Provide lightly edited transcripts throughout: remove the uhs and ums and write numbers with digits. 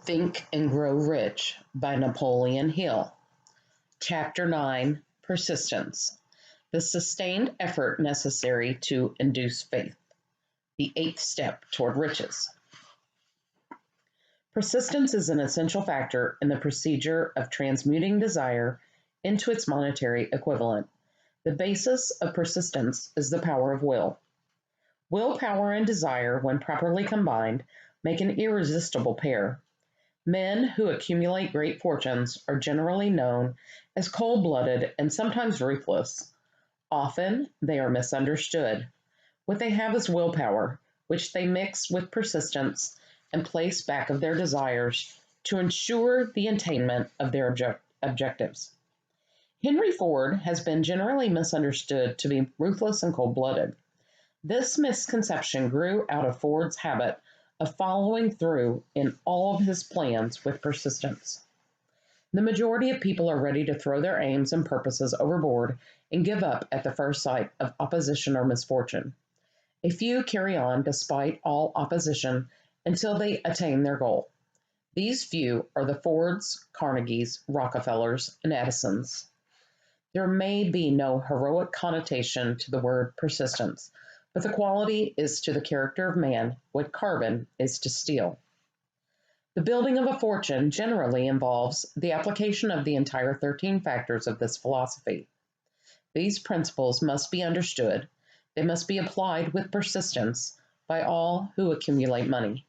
Think and Grow Rich by Napoleon Hill. Chapter 9, Persistence. The sustained effort necessary to induce faith. The eighth step toward riches. Persistence is an essential factor in the procedure of transmuting desire into its monetary equivalent. The basis of persistence is the power of will. Willpower and desire, when properly combined, make an irresistible pair. Men who accumulate great fortunes are generally known as cold-blooded and sometimes ruthless. Often they are misunderstood. What they have is willpower, which they mix with persistence and place back of their desires to ensure the attainment of their objectives. Henry Ford has been generally misunderstood to be ruthless and cold-blooded. This misconception grew out of Ford's habit of following through in all of his plans with persistence. The majority of people are ready to throw their aims and purposes overboard and give up at the first sight of opposition or misfortune. A few carry on despite all opposition until they attain their goal. These few are the Fords, Carnegies, Rockefellers, and Edisons. There may be no heroic connotation to the word persistence, but the quality is to the character of man what carbon is to steel. The building of a fortune generally involves the application of the entire 13 factors of this philosophy. These principles must be understood. They must be applied with persistence by all who accumulate money.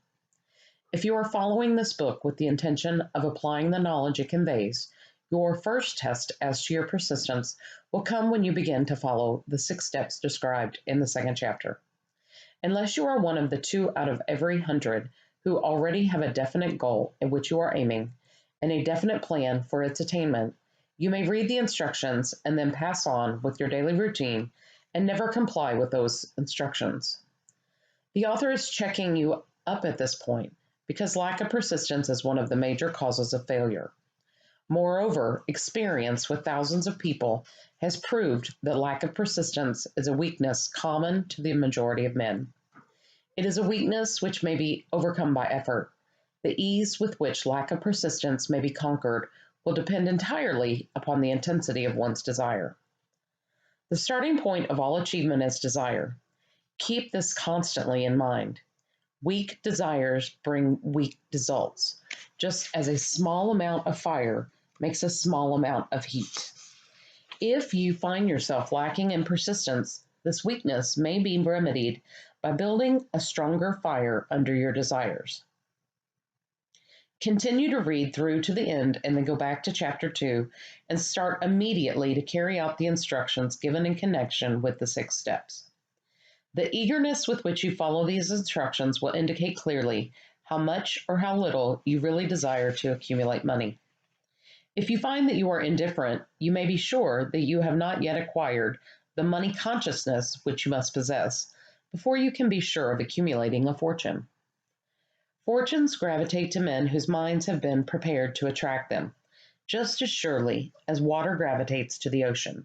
If you are following this book with the intention of applying the knowledge it conveys, your first test as to your persistence will come when you begin to follow the 6 steps described in the second chapter. Unless you are one of the 2 out of every 100 who already have a definite goal at which you are aiming and a definite plan for its attainment, you may read the instructions and then pass on with your daily routine and never comply with those instructions. The author is checking you up at this point because lack of persistence is one of the major causes of failure. Moreover, experience with thousands of people has proved that lack of persistence is a weakness common to the majority of men. It is a weakness which may be overcome by effort. The ease with which lack of persistence may be conquered will depend entirely upon the intensity of one's desire. The starting point of all achievement is desire. Keep this constantly in mind. Weak desires bring weak results, just as a small amount of fire makes a small amount of heat. If you find yourself lacking in persistence, this weakness may be remedied by building a stronger fire under your desires. Continue to read through to the end and then go back to chapter 2 and start immediately to carry out the instructions given in connection with the 6 steps. The eagerness with which you follow these instructions will indicate clearly how much or how little you really desire to accumulate money. If you find that you are indifferent, you may be sure that you have not yet acquired the money consciousness which you must possess before you can be sure of accumulating a fortune. Fortunes gravitate to men whose minds have been prepared to attract them, just as surely as water gravitates to the ocean.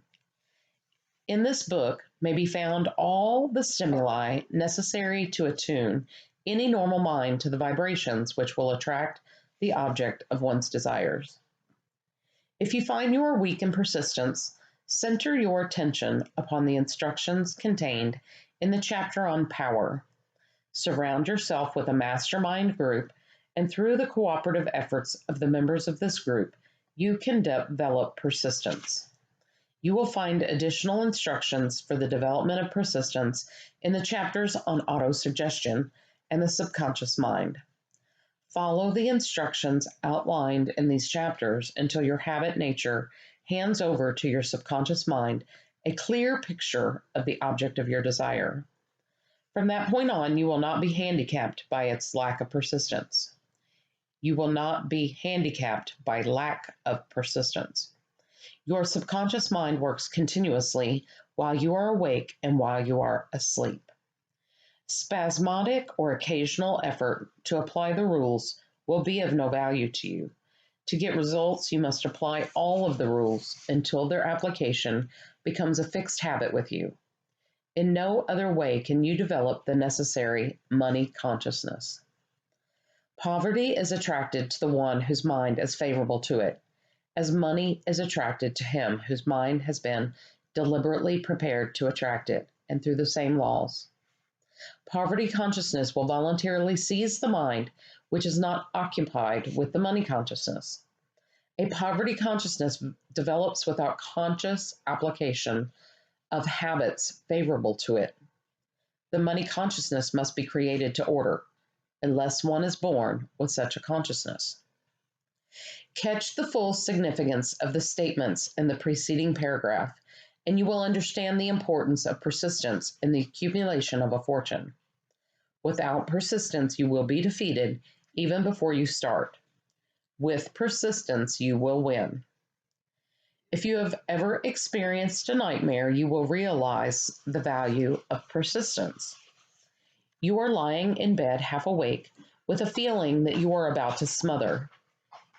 In this book may be found all the stimuli necessary to attune any normal mind to the vibrations which will attract the object of one's desires. If you find you are weak in persistence, center your attention upon the instructions contained in the chapter on power. Surround yourself with a mastermind group, and through the cooperative efforts of the members of this group, you can develop persistence. You will find additional instructions for the development of persistence in the chapters on autosuggestion and the subconscious mind. Follow the instructions outlined in these chapters until your habit nature hands over to your subconscious mind a clear picture of the object of your desire. From that point on, you will not be handicapped by its lack of persistence. You will not be handicapped by lack of persistence. Your subconscious mind works continuously while you are awake and while you are asleep. Spasmodic or occasional effort to apply the rules will be of no value to you. To get results, you must apply all of the rules until their application becomes a fixed habit with you. In no other way can you develop the necessary money consciousness. Poverty is attracted to the one whose mind is favorable to it, as money is attracted to him whose mind has been deliberately prepared to attract it, and through the same laws. Poverty consciousness will voluntarily seize the mind which is not occupied with the money consciousness. A poverty consciousness develops without conscious application of habits favorable to it. The money consciousness must be created to order, unless one is born with such a consciousness. Catch the full significance of the statements in the preceding paragraph, and you will understand the importance of persistence in the accumulation of a fortune. Without persistence, you will be defeated even before you start. With persistence, you will win. If you have ever experienced a nightmare, you will realize the value of persistence. You are lying in bed half awake with a feeling that you are about to smother.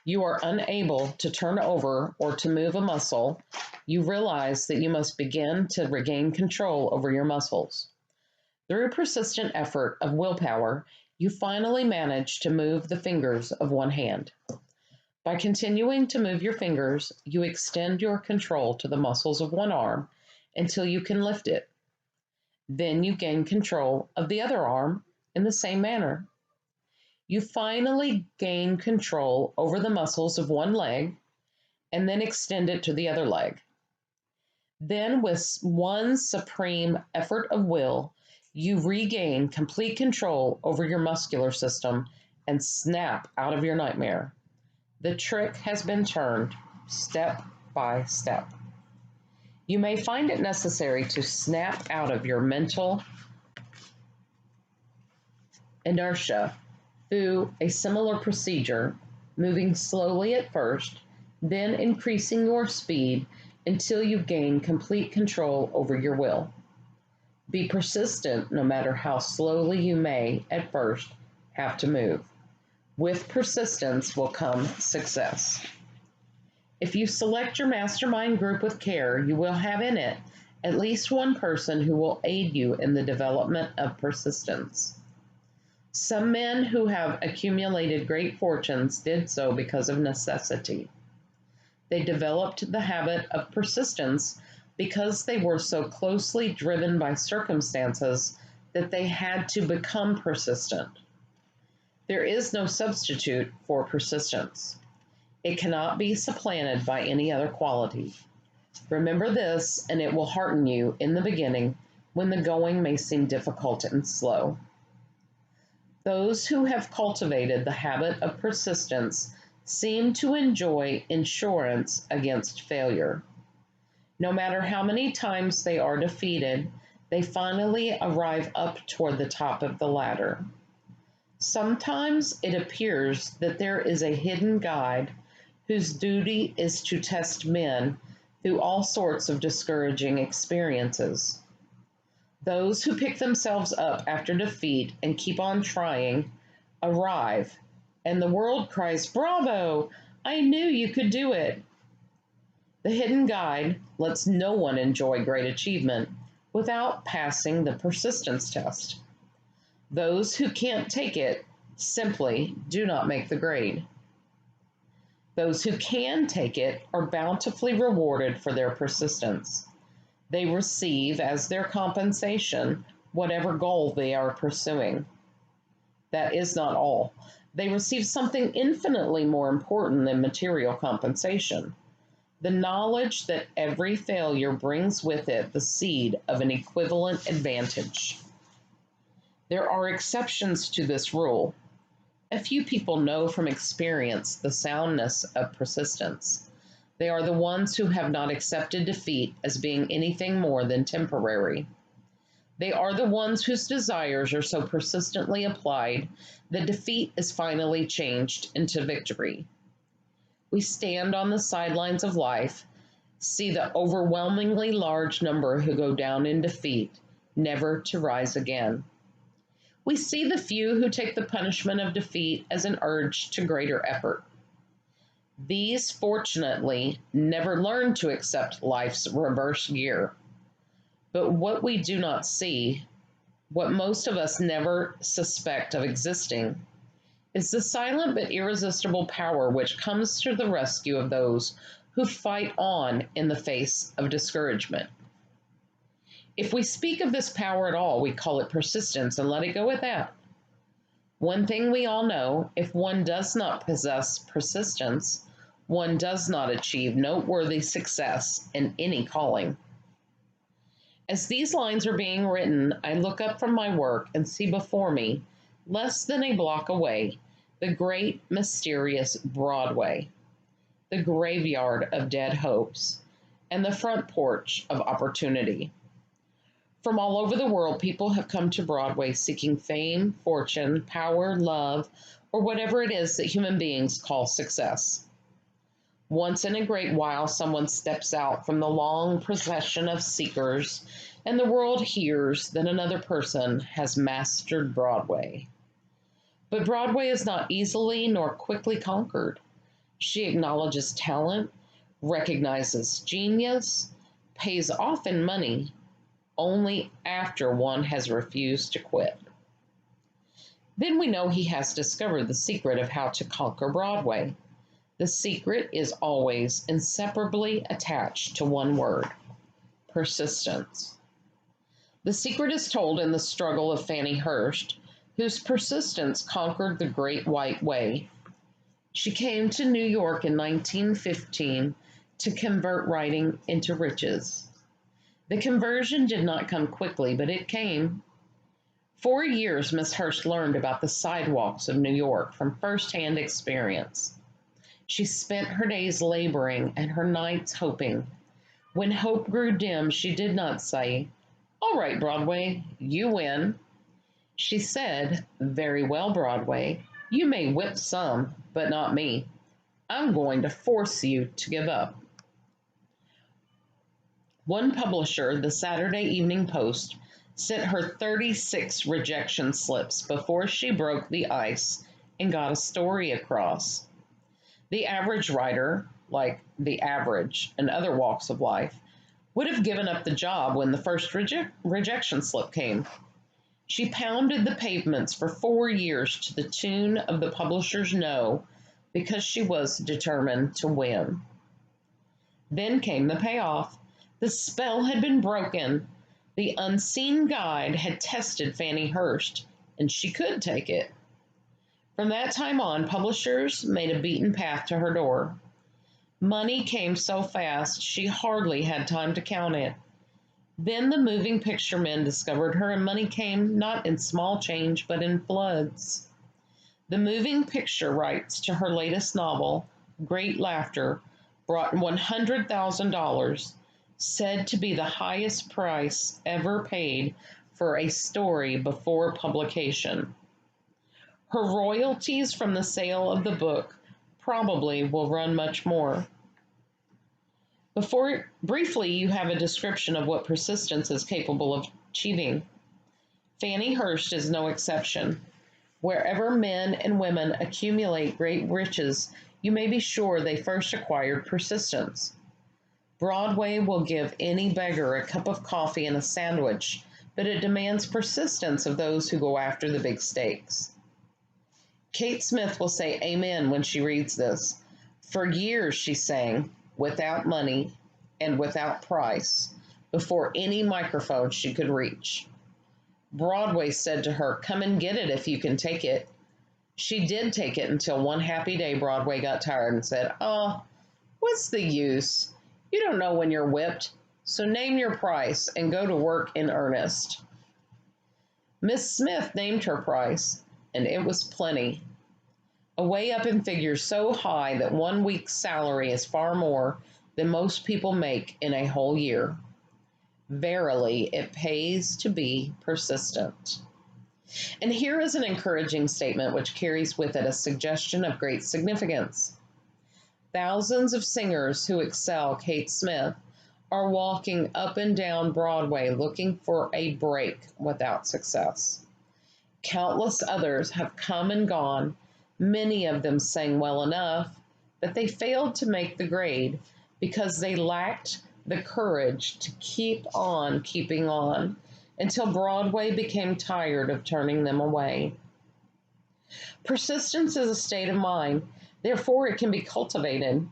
You are unable to turn over or to move a muscle. You realize that you must begin to regain control over your muscles. Through persistent effort of willpower, you finally manage to move the fingers of one hand. By continuing to move your fingers, you extend your control to the muscles of one arm until you can lift it. Then you gain control of the other arm in the same manner. You finally gain control over the muscles of one leg and then extend it to the other leg. Then, with one supreme effort of will, you regain complete control over your muscular system and snap out of your nightmare. The trick has been turned step by step. You may find it necessary to snap out of your mental inertia through a similar procedure, moving slowly at first, then increasing your speed until you gain complete control over your will. Be persistent no matter how slowly you may, at first, have to move. With persistence will come success. If you select your mastermind group with care, you will have in it at least one person who will aid you in the development of persistence. Some men who have accumulated great fortunes did so because of necessity. They developed the habit of persistence because they were so closely driven by circumstances that they had to become persistent. There is no substitute for persistence. It cannot be supplanted by any other quality. Remember this, and it will hearten you in the beginning when the going may seem difficult and slow. Those who have cultivated the habit of persistence seem to enjoy insurance against failure. No matter how many times they are defeated, they finally arrive up toward the top of the ladder. Sometimes it appears that there is a hidden guide whose duty is to test men through all sorts of discouraging experiences. Those who pick themselves up after defeat and keep on trying arrive, and the world cries, "Bravo! I knew you could do it." The hidden guide lets no one enjoy great achievement without passing the persistence test. Those who can't take it simply do not make the grade. Those who can take it are bountifully rewarded for their persistence. They receive as their compensation whatever goal they are pursuing. That is not all. They receive something infinitely more important than material compensation: the knowledge that every failure brings with it the seed of an equivalent advantage. There are exceptions to this rule. A few people know from experience the soundness of persistence. They are the ones who have not accepted defeat as being anything more than temporary. They are the ones whose desires are so persistently applied that defeat is finally changed into victory. We stand on the sidelines of life, see the overwhelmingly large number who go down in defeat, never to rise again. We see the few who take the punishment of defeat as an urge to greater effort. These, fortunately, never learn to accept life's reverse gear. But what we do not see, what most of us never suspect of existing, is the silent but irresistible power which comes to the rescue of those who fight on in the face of discouragement. If we speak of this power at all, we call it persistence and let it go at that. One thing we all know, if one does not possess persistence, one does not achieve noteworthy success in any calling. As these lines are being written, I look up from my work and see before me, less than a block away, the great, mysterious Broadway, the graveyard of dead hopes, and the front porch of opportunity. From all over the world, people have come to Broadway seeking fame, fortune, power, love, or whatever it is that human beings call success. Once in a great while, someone steps out from the long procession of seekers, and the world hears that another person has mastered Broadway. But Broadway is not easily nor quickly conquered. She acknowledges talent, recognizes genius, pays off in money, only after one has refused to quit. Then we know he has discovered the secret of how to conquer Broadway. The secret is always inseparably attached to one word: persistence. The secret is told in the struggle of Fannie Hurst, whose persistence conquered the Great White Way. She came to New York in 1915 to convert writing into riches. The conversion did not come quickly, but it came. For years, Miss Hurst learned about the sidewalks of New York from firsthand experience. She spent her days laboring and her nights hoping. When hope grew dim, she did not say, "All right, Broadway, you win." She said, "Very well, Broadway, you may whip some, but not me. I'm going to force you to give up." One publisher, the Saturday Evening Post, sent her 36 rejection slips before she broke the ice and got a story across. The average writer, like the average in other walks of life, would have given up the job when the first rejection slip came. She pounded the pavements for 4 years to the tune of the publisher's no, because she was determined to win. Then came the payoff. The spell had been broken. The unseen guide had tested Fannie Hurst, and she could take it. From that time on, publishers made a beaten path to her door. Money came so fast she hardly had time to count it. Then the moving picture men discovered her, and money came not in small change but in floods. The moving picture rights to her latest novel, Great Laughter, brought $100,000, said to be the highest price ever paid for a story before publication. Her royalties from the sale of the book probably will run much more. Briefly, you have a description of what persistence is capable of achieving. Fannie Hurst is no exception. Wherever men and women accumulate great riches, you may be sure they first acquired persistence. Broadway will give any beggar a cup of coffee and a sandwich, but it demands persistence of those who go after the big stakes. Kate Smith will say amen when she reads this. For years she sang, without money and without price, before any microphone she could reach. Broadway said to her, "Come and get it if you can take it." She did take it until one happy day Broadway got tired and said, "Oh, what's the use? You don't know when you're whipped, so name your price and go to work in earnest." Miss Smith named her price, and it was plenty. Away up in figures so high that 1 week's salary is far more than most people make in a whole year. Verily, it pays to be persistent. And here is an encouraging statement which carries with it a suggestion of great significance. Thousands of singers who excel Kate Smith are walking up and down Broadway looking for a break without success. Countless others have come and gone. Many of them sang well enough, but they failed to make the grade because they lacked the courage to keep on keeping on until Broadway became tired of turning them away. Persistence is a state of mind, therefore, it can be cultivated.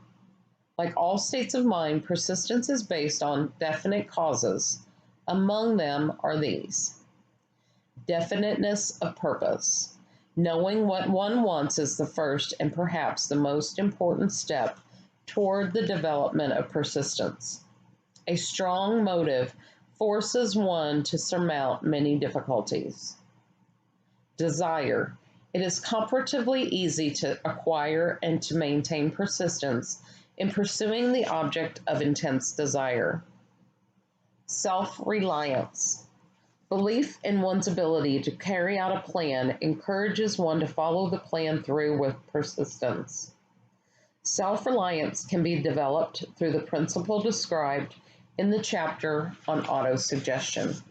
Like all states of mind, persistence is based on definite causes. Among them are these: definiteness of purpose. Knowing what one wants is the first and perhaps the most important step toward the development of persistence. A strong motive forces one to surmount many difficulties. Desire. It is comparatively easy to acquire and to maintain persistence in pursuing the object of intense desire. Self-reliance. Belief in one's ability to carry out a plan encourages one to follow the plan through with persistence. Self-reliance can be developed through the principle described in the chapter on autosuggestion.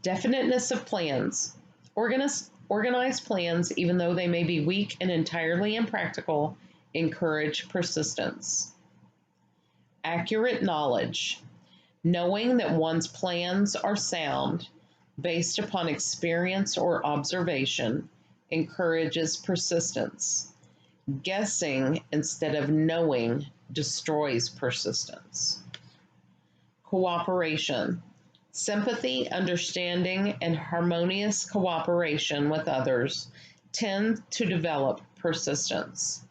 Definiteness of plans. Organized plans, even though they may be weak and entirely impractical, encourage persistence. Accurate knowledge. Knowing that one's plans are sound, based upon experience or observation, encourages persistence. Guessing instead of knowing destroys persistence. Cooperation. Sympathy, understanding, and harmonious cooperation with others tend to develop persistence.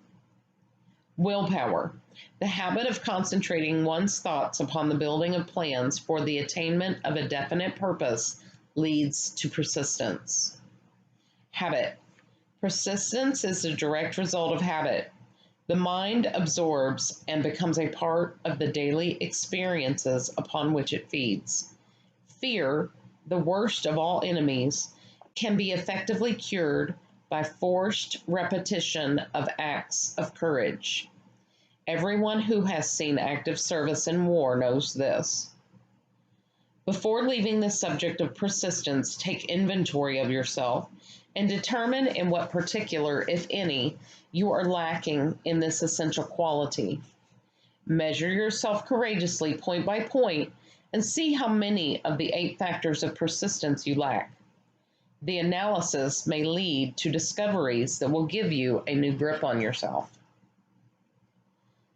Willpower. The habit of concentrating one's thoughts upon the building of plans for the attainment of a definite purpose leads to persistence. Habit. Persistence is a direct result of habit. The mind absorbs and becomes a part of the daily experiences upon which it feeds. Fear, the worst of all enemies, can be effectively cured by forced repetition of acts of courage. Everyone who has seen active service in war knows this. Before leaving the subject of persistence, take inventory of yourself and determine in what particular, if any, you are lacking in this essential quality. Measure yourself courageously point by point and see how many of the 8 factors of persistence you lack. The analysis may lead to discoveries that will give you a new grip on yourself.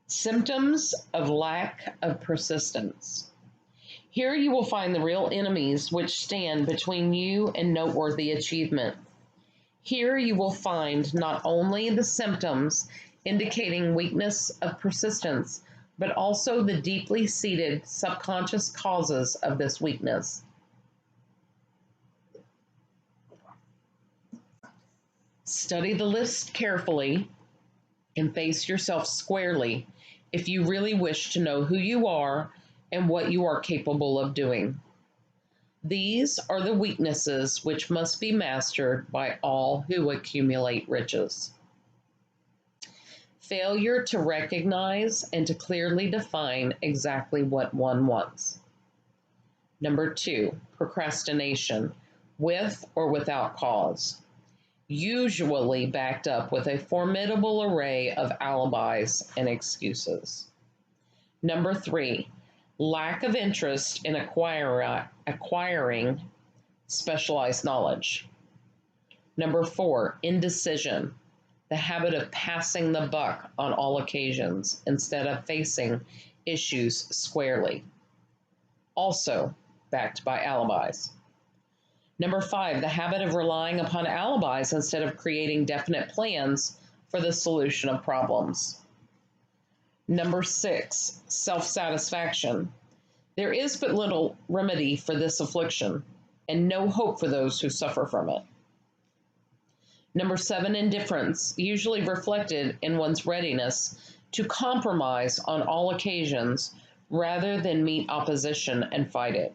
Symptoms of lack of persistence. Here you will find the real enemies which stand between you and noteworthy achievement. Here you will find not only the symptoms indicating weakness of persistence, but also the deeply seated subconscious causes of this weakness. Study the list carefully and face yourself squarely if you really wish to know who you are and what you are capable of doing. These are the weaknesses which must be mastered by all who accumulate riches. Failure to recognize and to clearly define exactly what one wants. Number 2, procrastination, with or without cause, usually backed up with a formidable array of alibis and excuses. Number 3, lack of interest in acquiring specialized knowledge. Number 4, indecision, the habit of passing the buck on all occasions instead of facing issues squarely, also backed by alibis. Number 5, the habit of relying upon alibis instead of creating definite plans for the solution of problems. Number 6, self-satisfaction. There is but little remedy for this affliction, and no hope for those who suffer from it. Number 7, indifference, usually reflected in one's readiness to compromise on all occasions rather than meet opposition and fight it.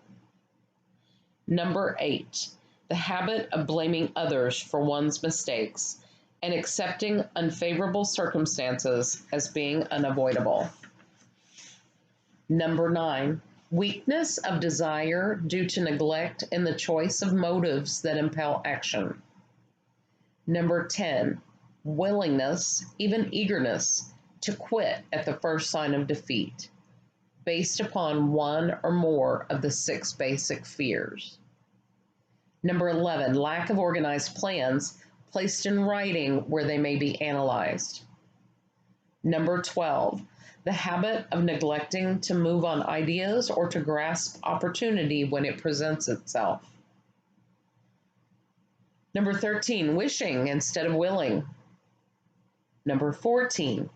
Number 8, the habit of blaming others for one's mistakes and accepting unfavorable circumstances as being unavoidable. Number 9, weakness of desire due to neglect in the choice of motives that impel action. Number 10, willingness, even eagerness, to quit at the first sign of defeat, based upon one or more of the 6 basic fears. Number 11, lack of organized plans, placed in writing where they may be analyzed. Number 12, the habit of neglecting to move on ideas or to grasp opportunity when it presents itself. Number 13, wishing instead of willing. Number 14,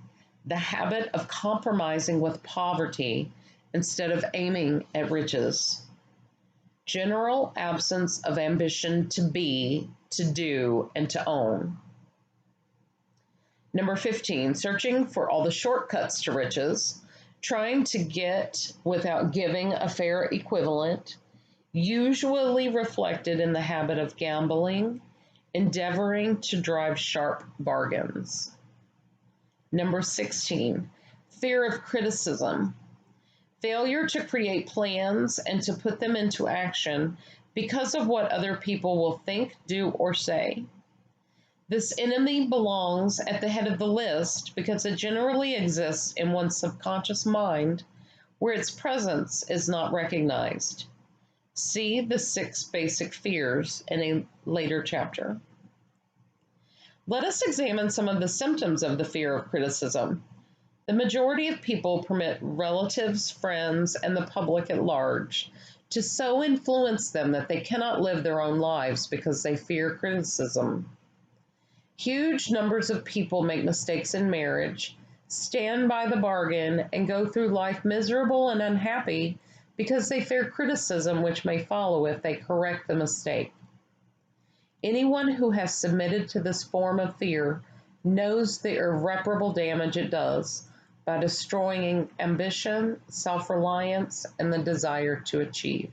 the habit of compromising with poverty instead of aiming at riches. General absence of ambition to be, to do, and to own. Number 15, searching for all the shortcuts to riches, trying to get without giving a fair equivalent, usually reflected in the habit of gambling, endeavoring to drive sharp bargains. Number 16, fear of criticism, failure to create plans and to put them into action because of what other people will think, do, or say. This enemy belongs at the head of the list because it generally exists in one's subconscious mind where its presence is not recognized. See the 6 basic fears in a later chapter. Let us examine some of the symptoms of the fear of criticism. The majority of people permit relatives, friends, and the public at large to so influence them that they cannot live their own lives because they fear criticism. Huge numbers of people make mistakes in marriage, stand by the bargain, and go through life miserable and unhappy because they fear criticism which may follow if they correct the mistake. Anyone who has submitted to this form of fear knows the irreparable damage it does by destroying ambition, self-reliance, and the desire to achieve.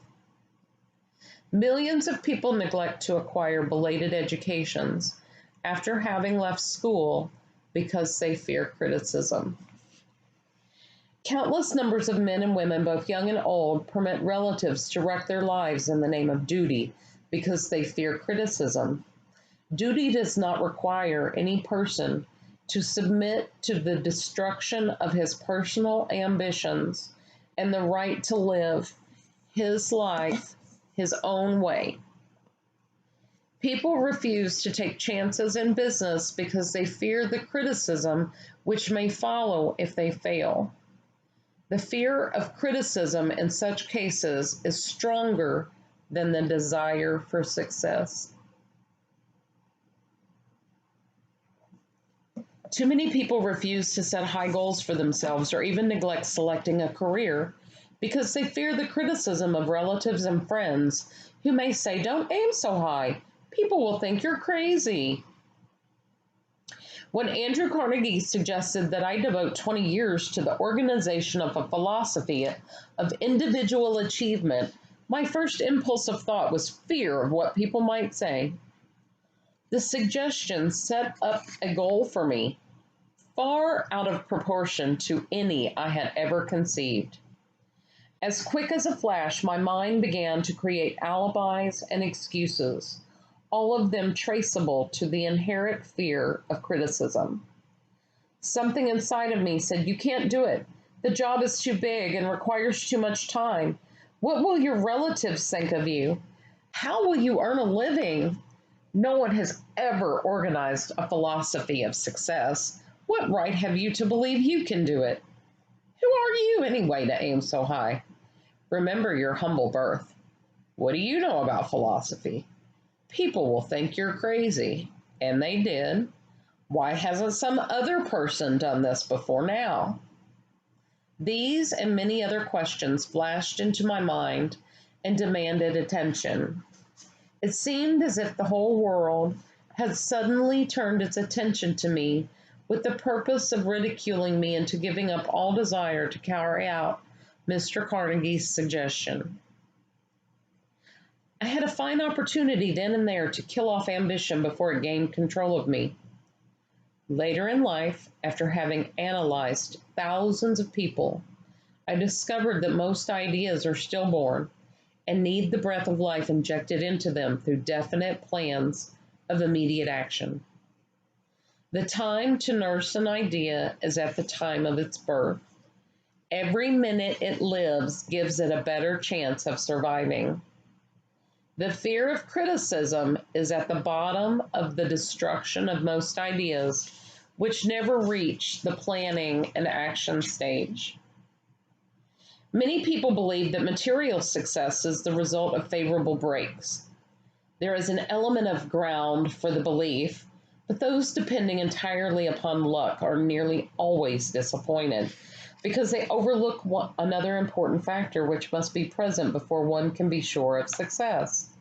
Millions of people neglect to acquire belated educations after having left school because they fear criticism. Countless numbers of men and women, both young and old, permit relatives to wreck their lives in the name of duty because they fear criticism. Duty does not require any person to submit to the destruction of his personal ambitions and the right to live his life his own way. People refuse to take chances in business because they fear the criticism which may follow if they fail. The fear of criticism in such cases is stronger than the desire for success. Too many people refuse to set high goals for themselves or even neglect selecting a career because they fear the criticism of relatives and friends who may say, "Don't aim so high. People will think you're crazy." When Andrew Carnegie suggested that I devote 20 years to the organization of a philosophy of individual achievement, my first impulse of thought was fear of what people might say. The suggestion set up a goal for me, far out of proportion to any I had ever conceived. As quick as a flash, my mind began to create alibis and excuses, all of them traceable to the inherent fear of criticism. Something inside of me said, "You can't do it. The job is too big and requires too much time. What will your relatives think of you? How will you earn a living? No one has ever organized a philosophy of success. What right have you to believe you can do it? Who are you anyway to aim so high? Remember your humble birth. What do you know about philosophy? People will think you're crazy." And they did. Why hasn't some other person done this before now? These and many other questions flashed into my mind and demanded attention. It seemed as if the whole world had suddenly turned its attention to me with the purpose of ridiculing me into giving up all desire to carry out Mr. Carnegie's suggestion. I had a fine opportunity then and there to kill off ambition before it gained control of me. Later in life, after having analyzed thousands of people, I discovered that most ideas are stillborn and need the breath of life injected into them through definite plans of immediate action. The time to nurse an idea is at the time of its birth. Every minute it lives gives it a better chance of surviving. The fear of criticism is at the bottom of the destruction of most ideas which never reach the planning and action stage. Many people believe that material success is the result of favorable breaks. There is an element of ground for the belief, but those depending entirely upon luck are nearly always disappointed because they overlook another important factor which must be present before one can be sure of success.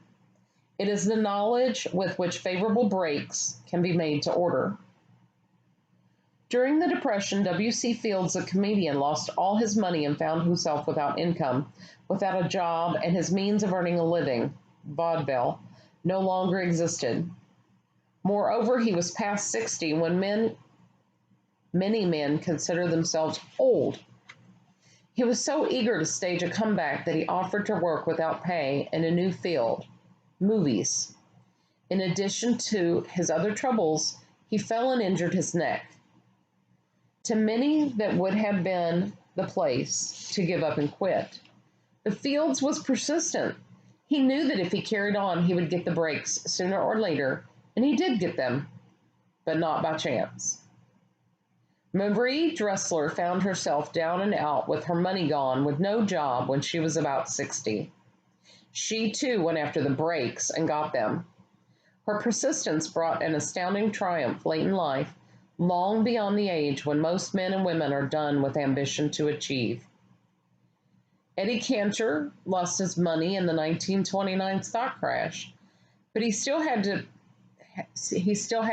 It is the knowledge with which favorable breaks can be made to order. During the Depression, W.C. Fields, a comedian, lost all his money and found himself without income, without a job, and his means of earning a living, vaudeville, no longer existed. Moreover, he was past 60 when many men consider themselves old. He was so eager to stage a comeback that he offered to work without pay in a new field, movies. In addition to his other troubles, he fell and injured his neck. To many, that would have been the place to give up and quit. But Fields was persistent. He knew that if he carried on, he would get the breaks sooner or later, and he did get them, but not by chance. Marie Dressler found herself down and out with her money gone with no job when she was about 60. She too went after the breaks and got them. Her persistence brought an astounding triumph late in life, long beyond the age when most men and women are done with ambition to achieve. Eddie Cantor lost his money in the 1929 stock crash, but he still had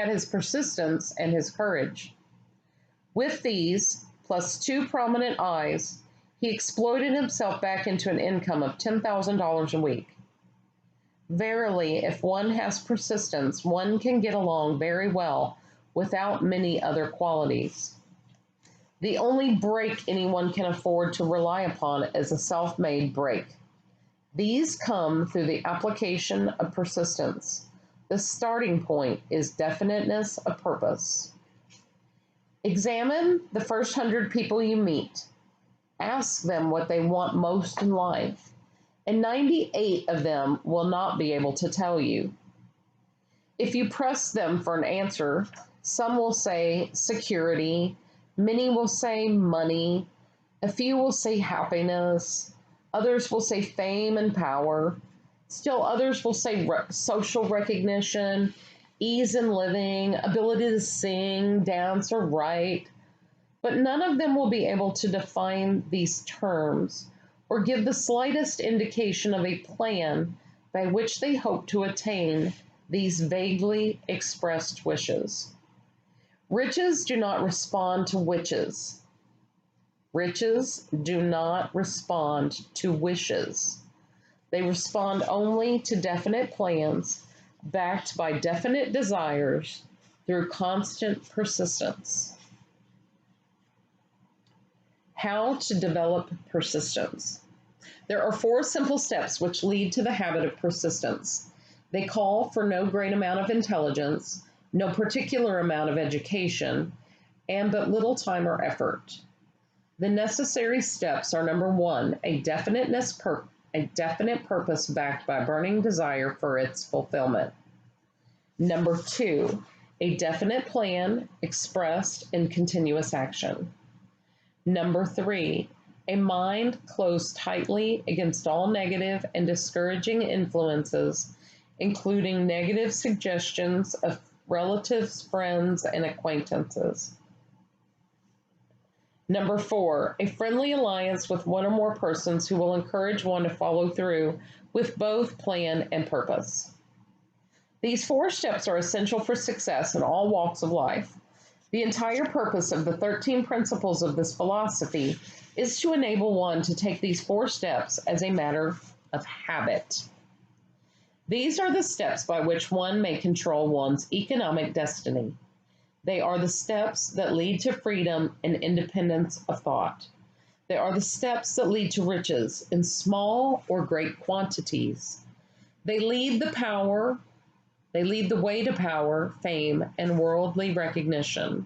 his persistence and his courage. With these, plus 2 prominent eyes, he exploited himself back into an income of $10,000 a week. Verily, if one has persistence, one can get along very well without many other qualities. The only break anyone can afford to rely upon is a self-made break. These come through the application of persistence. The starting point is definiteness of purpose. Examine the first 100 people you meet. Ask them what they want most in life, and 98 of them will not be able to tell you. If you press them for an answer, some will say security, many will say money, a few will say happiness, others will say fame and power, still others will say social recognition, ease in living, ability to sing, dance, or write, but none of them will be able to define these terms or give the slightest indication of a plan by which they hope to attain these vaguely expressed wishes. Riches do not respond to witches. Riches do not respond to wishes. They respond only to definite plans backed by definite desires through constant persistence. How to develop persistence. There are 4 simple steps which lead to the habit of persistence. They call for no great amount of intelligence, no particular amount of education, and but little time or effort. The necessary steps are: number 1, a definite purpose backed by burning desire for its fulfillment. Number 2, a definite plan expressed in continuous action. Number 3, a mind closed tightly against all negative and discouraging influences, including negative suggestions of relatives, friends, and acquaintances. Number 4, a friendly alliance with one or more persons who will encourage one to follow through with both plan and purpose. These 4 steps are essential for success in all walks of life. The entire purpose of the 13 principles of this philosophy is to enable one to take these 4 steps as a matter of habit. These are the steps by which one may control one's economic destiny. They are the steps that lead to freedom and independence of thought. They are the steps that lead to riches in small or great quantities. They lead the way to power, fame, and worldly recognition.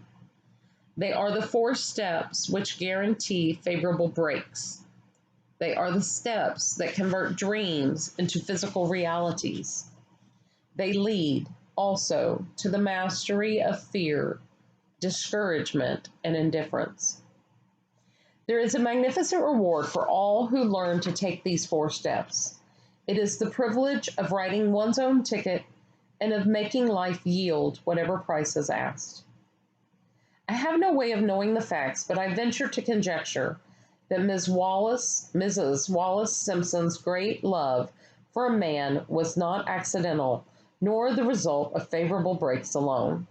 They are the 4 steps which guarantee favorable breaks. They are the steps that convert dreams into physical realities. They lead also to the mastery of fear, discouragement, and indifference. There is a magnificent reward for all who learn to take these 4 steps. It is the privilege of writing one's own ticket and of making life yield whatever price is asked. I have no way of knowing the facts, but I venture to conjecture that Mrs. Wallace Simpson's great love for a man was not accidental, nor the result of favorable breaks alone.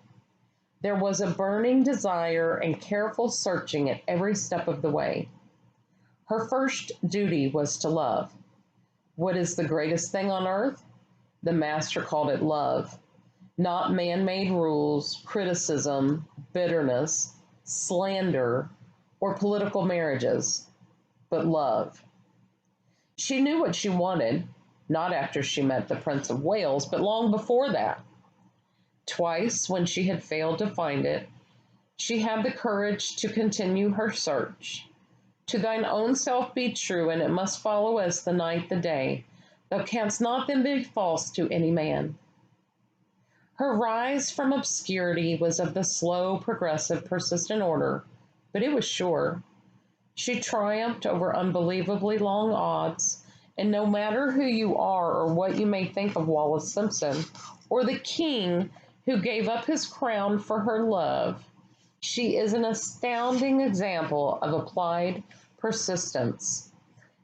There was a burning desire and careful searching at every step of the way. Her first duty was to love. What is the greatest thing on earth? The master called it love. Not man-made rules, criticism, bitterness, slander, or political marriages, but love. She knew what she wanted, not after she met the Prince of Wales, but long before that. Twice, when she had failed to find it, she had the courage to continue her search. To thine own self be true, and it must follow as the night the day. Thou canst not then be false to any man. Her rise from obscurity was of the slow, progressive, persistent order, but it was sure. She triumphed over unbelievably long odds, and no matter who you are or what you may think of Wallace Simpson, or the king who gave up his crown for her love, she is an astounding example of applied persistence,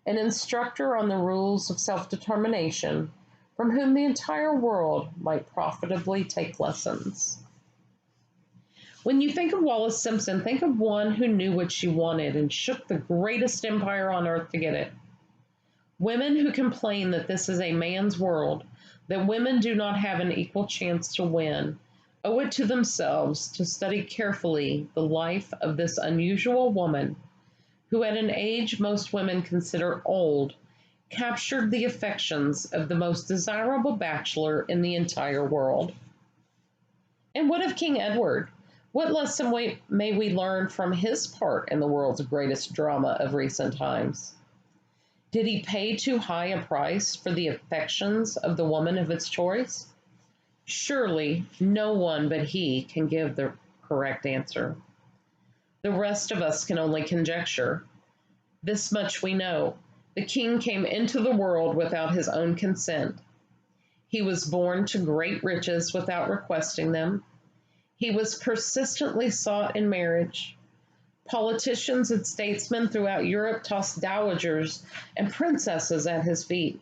an instructor on the rules of self-determination, from whom the entire world might profitably take lessons. When you think of Wallace Simpson, think of one who knew what she wanted and shook the greatest empire on earth to get it. Women who complain that this is a man's world, that women do not have an equal chance to win, owe it to themselves to study carefully the life of this unusual woman who, at an age most women consider old, captured the affections of the most desirable bachelor in the entire world. And what of King Edward? What lesson may we learn from his part in the world's greatest drama of recent times? Did he pay too high a price for the affections of the woman of his choice? Surely no one but he can give the correct answer. The rest of us can only conjecture. This much we know. The king came into the world without his own consent. He was born to great riches without requesting them. He was persistently sought in marriage. Politicians and statesmen throughout Europe tossed dowagers and princesses at his feet.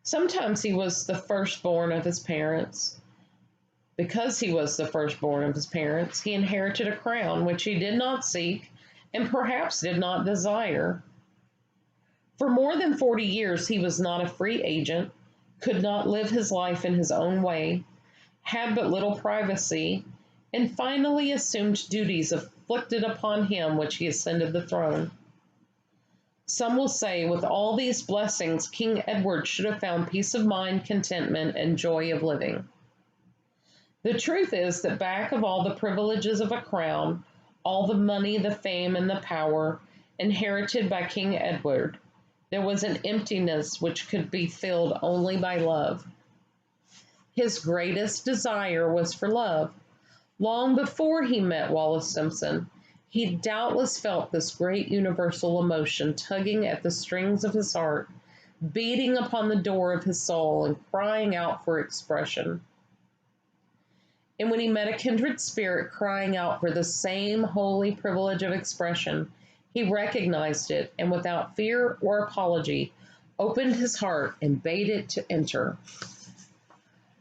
Sometimes he was the firstborn of his parents. Because he was the firstborn of his parents, he inherited a crown which he did not seek and perhaps did not desire. For more than 40 years, he was not a free agent, could not live his life in his own way, had but little privacy, and finally assumed duties inflicted upon him which he ascended the throne. Some will say, with all these blessings, King Edward should have found peace of mind, contentment, and joy of living. The truth is that back of all the privileges of a crown, all the money, the fame, and the power inherited by King Edward, there was an emptiness which could be filled only by love. His greatest desire was for love. Long before he met Wallace Simpson, he doubtless felt this great universal emotion tugging at the strings of his heart, beating upon the door of his soul and crying out for expression. And when he met a kindred spirit crying out for the same holy privilege of expression, he recognized it and without fear or apology, opened his heart and bade it to enter.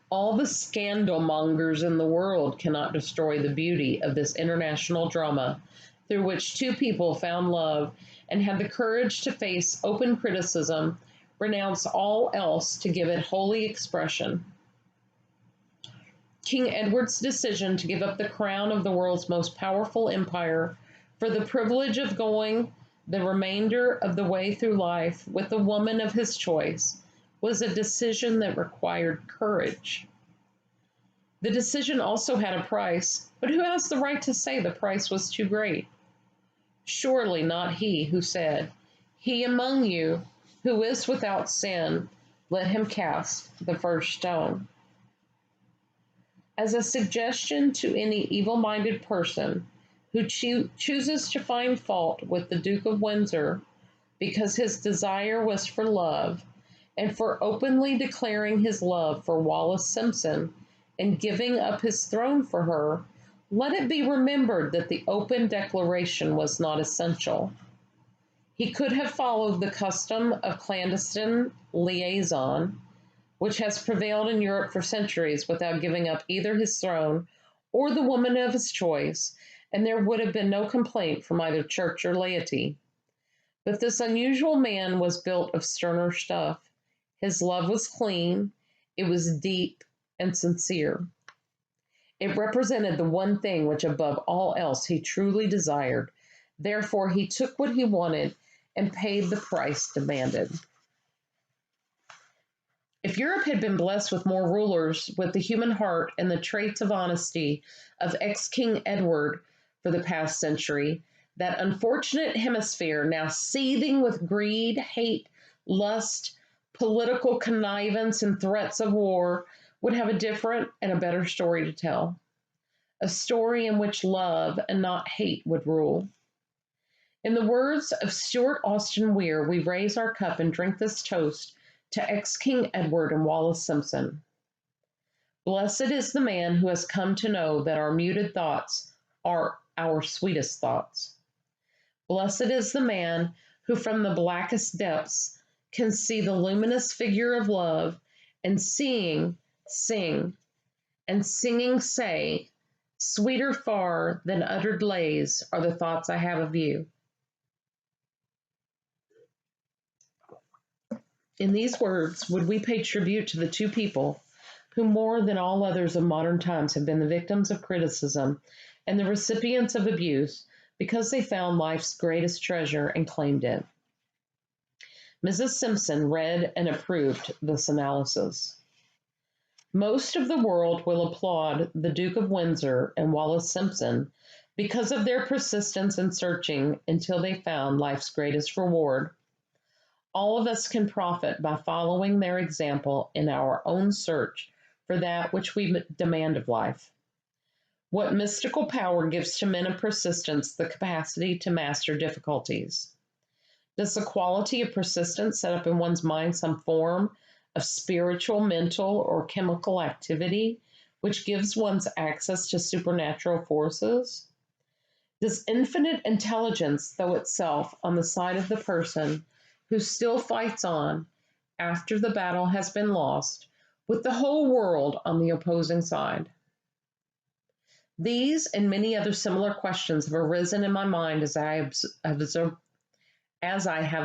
All the scandal mongers in the world cannot destroy the beauty of this international drama through which two people found love and had the courage to face open criticism, renounce all else to give it holy expression. King Edward's decision to give up the crown of the world's most powerful empire for the privilege of going the remainder of the way through life with the woman of his choice was a decision that required courage. The decision also had a price, but who has the right to say the price was too great? Surely not he who said, He among you who is without sin, let him cast the first stone. As a suggestion to any evil minded person who chooses to find fault with the Duke of Windsor because his desire was for love, and for openly declaring his love for Wallis Simpson and giving up his throne for her, let it be remembered that the open declaration was not essential. He could have followed the custom of clandestine liaison, which has prevailed in Europe for centuries, without giving up either his throne or the woman of his choice, and there would have been no complaint from either church or laity. But this unusual man was built of sterner stuff. His love was clean, it was deep and sincere. It represented the one thing which above all else he truly desired. Therefore, he took what he wanted and paid the price demanded. If Europe had been blessed with more rulers with the human heart and the traits of honesty of ex-King Edward for the past century, that unfortunate hemisphere, now seething with greed, hate, lust, political connivance, and threats of war, would have a different and a better story to tell. A story in which love and not hate would rule. In the words of Stuart Austin Weir, we raise our cup and drink this toast to ex-King Edward and Wallis Simpson. Blessed is the man who has come to know that our muted thoughts are our sweetest thoughts. Blessed is the man who from the blackest depths can see the luminous figure of love, and seeing, sing, and singing say, sweeter far than uttered lays are the thoughts I have of you. In these words, would we pay tribute to the two people who more than all others of modern times have been the victims of criticism and the recipients of abuse because they found life's greatest treasure and claimed it. Mrs. Simpson read and approved this analysis. Most of the world will applaud the Duke of Windsor and Wallis Simpson because of their persistence in searching until they found life's greatest reward. All of us can profit by following their example in our own search for that which we demand of life. What mystical power gives to men of persistence the capacity to master difficulties? Does the quality of persistence set up in one's mind some form of spiritual, mental, or chemical activity which gives one's access to supernatural forces? Does infinite intelligence throw itself on the side of the person who still fights on after the battle has been lost, with the whole world on the opposing side? These and many other similar questions have arisen in my mind as I have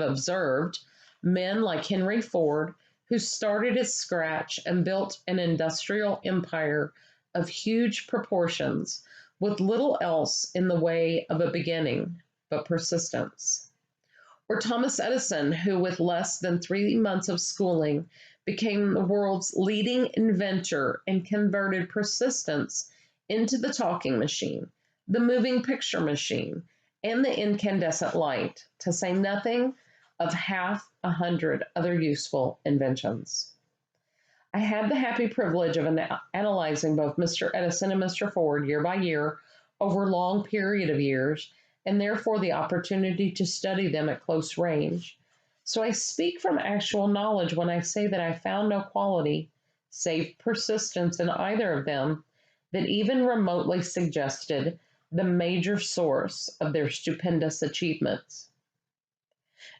observed men like Henry Ford, who started at scratch and built an industrial empire of huge proportions with little else in the way of a beginning but persistence. Or Thomas Edison, who with less than 3 months of schooling became the world's leading inventor and converted persistence into the talking machine, the moving picture machine, and the incandescent light, to say nothing of 500 other useful inventions. I had the happy privilege of analyzing both Mr. Edison and Mr. Ford year by year over a long period of years, and therefore the opportunity to study them at close range. So I speak from actual knowledge when I say that I found no quality, save persistence, in either of them that even remotely suggested the major source of their stupendous achievements.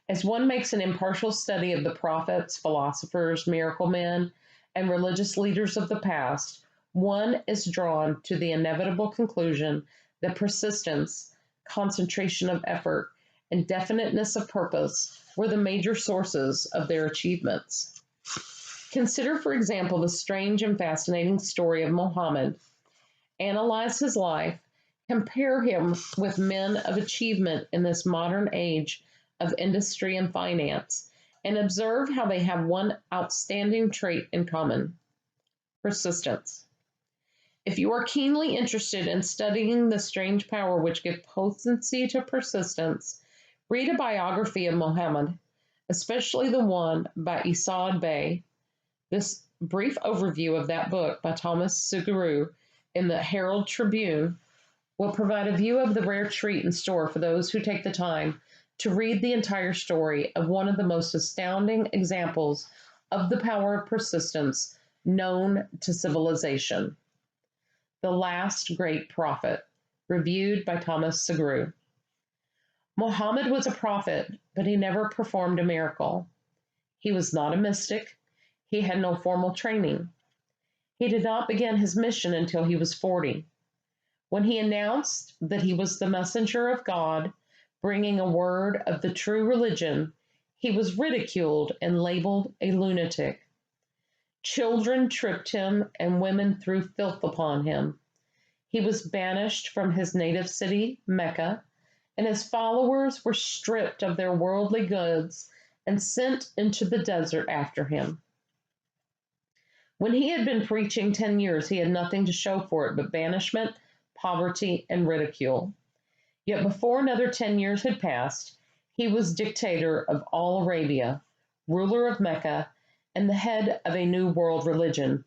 As one makes an impartial study of the prophets, philosophers, miracle men, and religious leaders of the past, one is drawn to the inevitable conclusion that persistence, concentration of effort, and definiteness of purpose were the major sources of their achievements. Consider, for example, the strange and fascinating story of Muhammad. Analyze his life, compare him with men of achievement in this modern age of industry and finance, and observe how they have one outstanding trait in common: persistence. If you are keenly interested in studying the strange power which gives potency to persistence, Read a biography of Muhammad, especially the one by Isaad Bey. This brief overview of that book by Thomas Sugiru in the Herald Tribune will provide a view of the rare treat in store for those who take the time to read the entire story of one of the most astounding examples of the power of persistence known to civilization. The Last Great Prophet, reviewed by Thomas Sugiru. Muhammad was a prophet, but he never performed a miracle. He was not a mystic. He had no formal training. He did not begin his mission until he was 40. When he announced that he was the messenger of God, bringing a word of the true religion, he was ridiculed and labeled a lunatic. Children tripped him and women threw filth upon him. He was banished from his native city, Mecca, and his followers were stripped of their worldly goods and sent into the desert after him. When he had been preaching 10 years, he had nothing to show for it but banishment, poverty, and ridicule. Yet before another 10 years had passed, he was dictator of all Arabia, ruler of Mecca, and the head of a new world religion,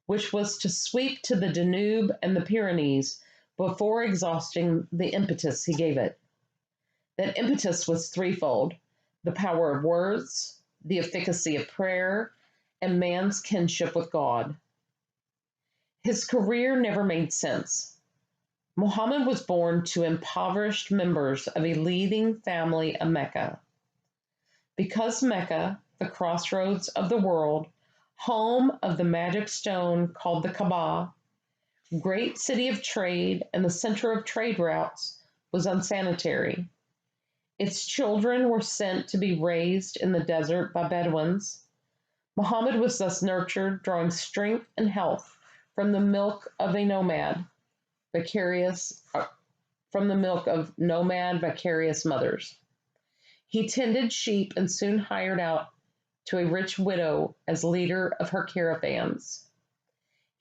which was to sweep to the Danube and the Pyrenees before exhausting the impetus he gave it. That impetus was threefold: the power of words, the efficacy of prayer, and man's kinship with God. His career never made sense. Muhammad was born to impoverished members of a leading family of Mecca. Because Mecca, the crossroads of the world, home of the magic stone called the Kaaba, great city of trade and the center of trade routes, was unsanitary. Its children were sent to be raised in the desert by Bedouins. Muhammad was thus nurtured, drawing strength and health from the milk of nomad vicarious mothers. He tended sheep and soon hired out to a rich widow as leader of her caravans.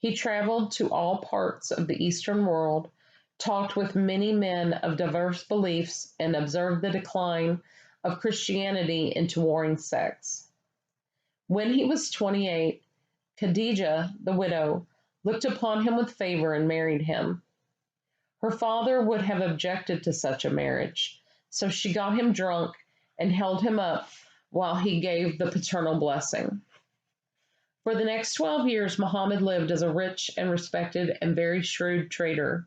He traveled to all parts of the Eastern world, talked with many men of diverse beliefs, and observed the decline of Christianity into warring sects. When he was 28, Khadijah, the widow, looked upon him with favor and married him. Her father would have objected to such a marriage, so she got him drunk and held him up while he gave the paternal blessing. For the next 12 years, Muhammad lived as a rich and respected and very shrewd trader.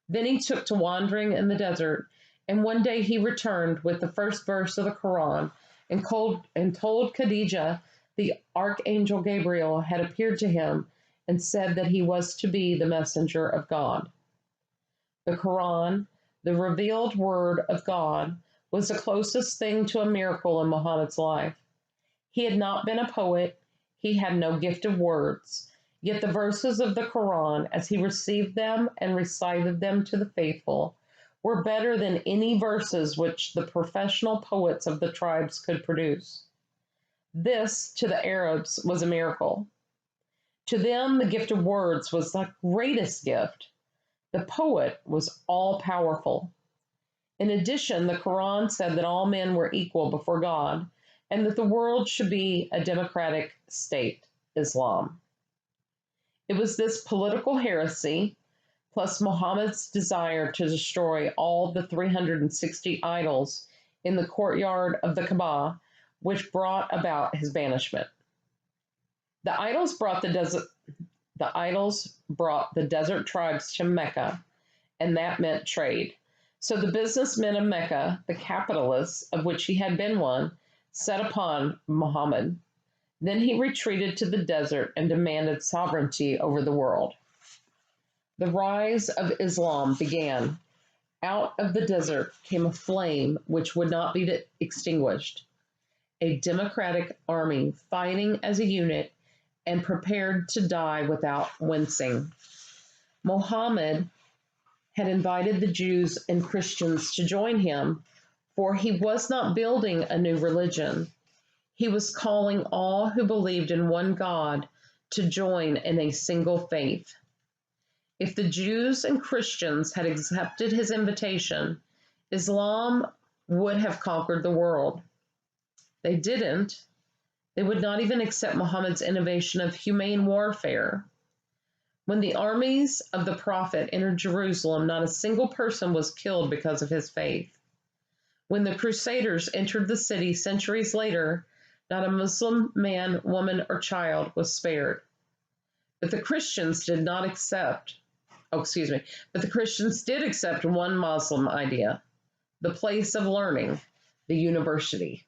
Then he took to wandering in the desert, and one day he returned with the first verse of the Quran and told Khadijah the archangel Gabriel had appeared to him and said that he was to be the messenger of God. The Quran, the revealed word of God, was the closest thing to a miracle in Muhammad's life. He had not been a poet, he had no gift of words, yet the verses of the Quran, as he received them and recited them to the faithful, were better than any verses which the professional poets of the tribes could produce. This, to the Arabs, was a miracle. To them, the gift of words was the greatest gift. The poet was all-powerful. In addition, the Quran said that all men were equal before God and that the world should be a democratic state, Islam. It was this political heresy, plus Muhammad's desire to destroy all the 360 idols in the courtyard of the Kaaba, which brought about his banishment. The idols brought the desert tribes to Mecca, and that meant trade. So the businessmen of Mecca, the capitalists of which he had been one, set upon Muhammad. Then he retreated to the desert and demanded sovereignty over the world. The rise of Islam began. Out of the desert came a flame which would not be extinguished. A democratic army fighting as a unit and prepared to die without wincing. Muhammad had invited the Jews and Christians to join him, for he was not building a new religion. He was calling all who believed in one God to join in a single faith. If the Jews and Christians had accepted his invitation, Islam would have conquered the world. They didn't. They would not even accept Muhammad's innovation of humane warfare. When the armies of the Prophet entered Jerusalem, not a single person was killed because of his faith. When the Crusaders entered the city centuries later, not a Muslim man, woman, or child was spared. But the Christians did not accept, but the Christians did accept one Muslim idea, the place of learning, the university.